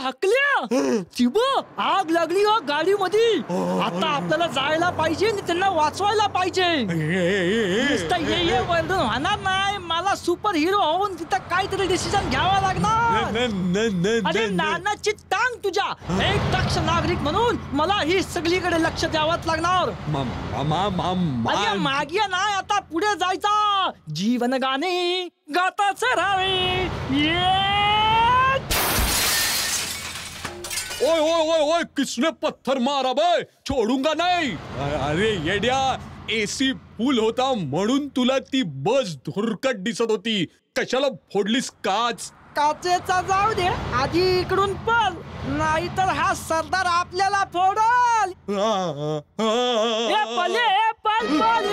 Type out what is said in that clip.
हकल्या चिब आग लागली हो गाडी मध्ये. आता आपल्याला जायला पाहिजे आणि त्यांना वाचवायला पाहिजे. नुसतं ये वर्धन होणार नाही. मला सुपर हिरो होऊन तिथं काहीतरी डिसिजन घ्यावा लागणार. अरे नानाची टांग तुझ्या. एक दक्ष नागरिक म्हणून मला ही सगळीकडे लक्ष द्यावंच लागणार. मागे नाही आता पुढे जायचा. जीवन गाणे गाताच राहावे. ओय ओय ओय ओय किसने पत्थर मारा बे, छोडूंगा नाही. अरे येड्या, एसी फुल होता म्हणून तुला ती बस धुरकट दिसत होती. कशाला फोडलीस काच? काचेचा जाऊ दे, आधी इकडून पळ, नाहीतर हा सरदार आपल्याला फोडल. पळ पळ.